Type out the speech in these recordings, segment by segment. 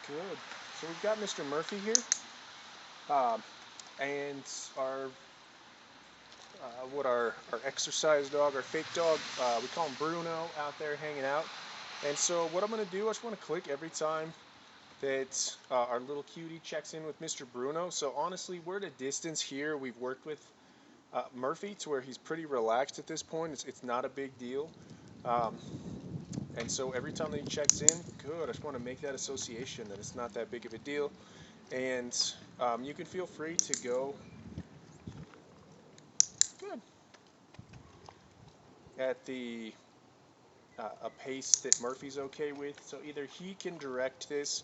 Good. So we've got Mr. Murphy here, um, and our exercise dog, our fake dog. We call him Bruno out there hanging out. And so what I'm gonna do, I just want to click every time that our little cutie checks in with Mr. Bruno. So honestly, we're at a distance here. We've worked with Murphy to where he's pretty relaxed at this point. It's not a big deal. Um, and so every time that he checks in, good. I just want to make that association that it's not that big of a deal. And you can feel free to go good at the a pace that Murphy's okay with. So either he can direct this,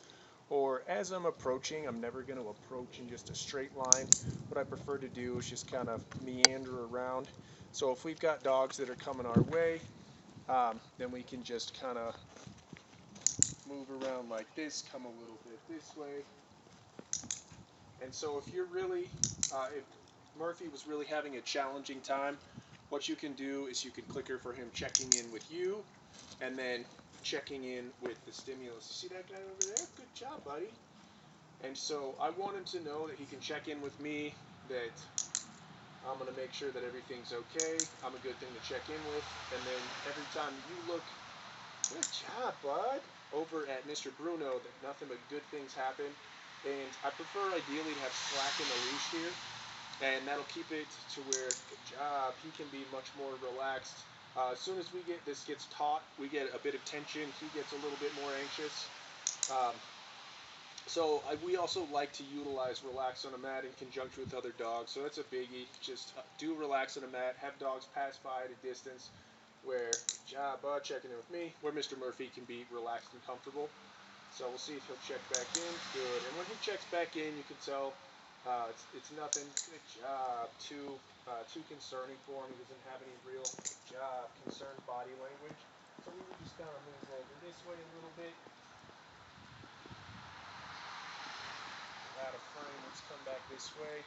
or as I'm approaching, I'm never going to approach in just a straight line. What I prefer to do is just kind of meander around. So if we've got dogs that are coming our way, then we can just kind of move around like this, come a little bit this way. And so if Murphy was really having a challenging time, what you can do is you can clicker for him checking in with you, and then checking in with the stimulus. You see that guy over there? Good job, buddy. And so I want him to know that he can check in with me, that I'm going to make sure that everything's okay. I'm a good thing to check in with. And then every time you look, good job, bud, over at Mr. Bruno, that nothing but good things happen. And I prefer ideally to have slack in the leash here, and that'll keep it to where, good job, he can be much more relaxed. As soon as this gets taut, we get a bit of tension. He gets a little bit more anxious. Um, we also like to utilize relax on a mat in conjunction with other dogs. So that's a biggie. Just do relax on a mat. Have dogs pass by at a distance where, good job, bud, checking in with me, where Mr. Murphy can be relaxed and comfortable. So we'll see if he'll check back in. Good. And when he checks back in, you can tell it's nothing. Good job. Too concerning for him. He doesn't have any real, good job, concerned body language. So we would just kind of move over this way a little bit. Out of frame. Let's come back this way.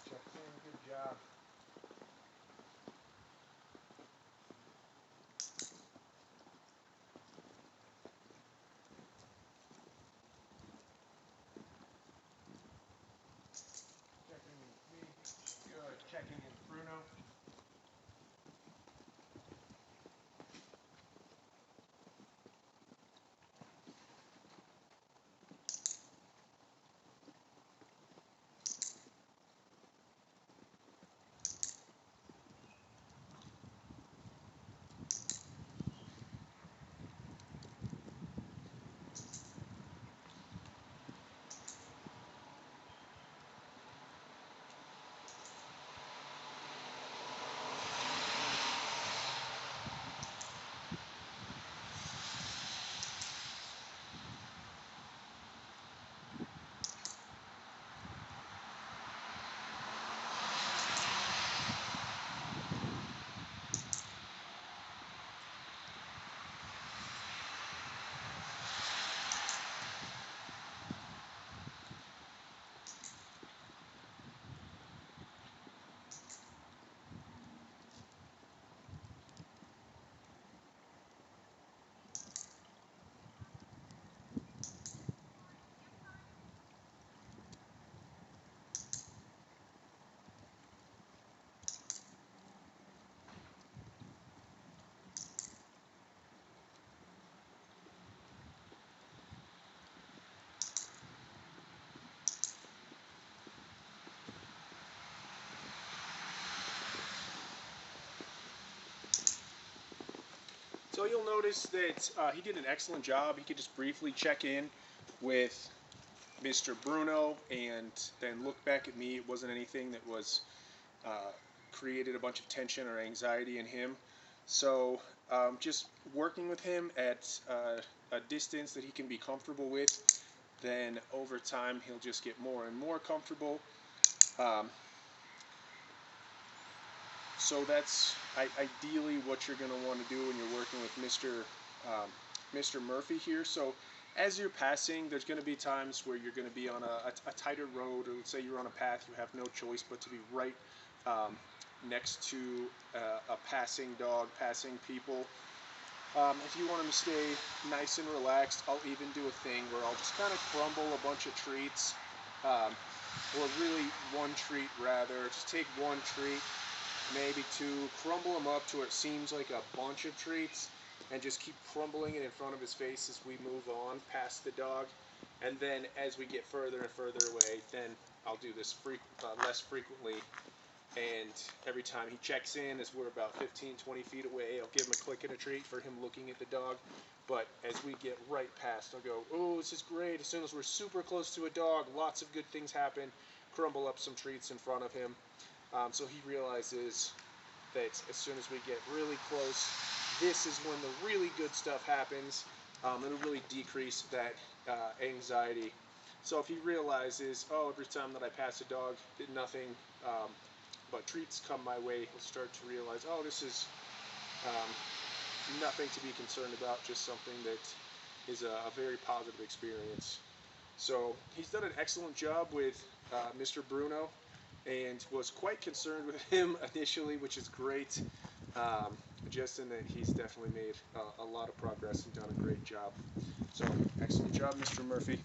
Check in. Good job. Checking in with me. Good. Checking in with Bruno. So you'll notice that he did an excellent job. He could just briefly check in with Mr. Bruno and then look back at me. It wasn't anything that was uh, created a bunch of tension or anxiety in him. So just working with him at a distance that he can be comfortable with, then over time he'll just get more and more comfortable. Um, so that's ideally what you're going to want to do when you're working with Mr. Murphy here. So as you're passing, there's going to be times where you're going to be on a tighter road, or let's say you're on a path, you have no choice but to be right next to a passing dog, passing people. If you want him to stay nice and relaxed, I'll even do a thing where I'll just kind of crumble a bunch of treats, um, or really one treat rather. Just take one treat, maybe two, crumble them up to where it seems like a bunch of treats, and just keep crumbling it in front of his face as we move on past the dog. And then as we get further and further away, then I'll do this less frequently. And every time he checks in, as we're about 15, 20 feet away, I'll give him a click and a treat for him looking at the dog. But as we get right past, I'll go, oh, this is great. As soon as we're super close to a dog, lots of good things happen. Crumble up some treats in front of him. So he realizes that as soon as we get really close, this is when the really good stuff happens. It'll really decrease that anxiety. So if he realizes, oh, every time that I pass a dog, nothing but treats come my way, he'll start to realize, oh, this is um, nothing to be concerned about, just something that is a very positive experience. So he's done an excellent job with Mr. Bruno, and was quite concerned with him initially, which is great. Um, just in that he's definitely made a lot of progress and done a great job. So excellent job, Mr. Murphy.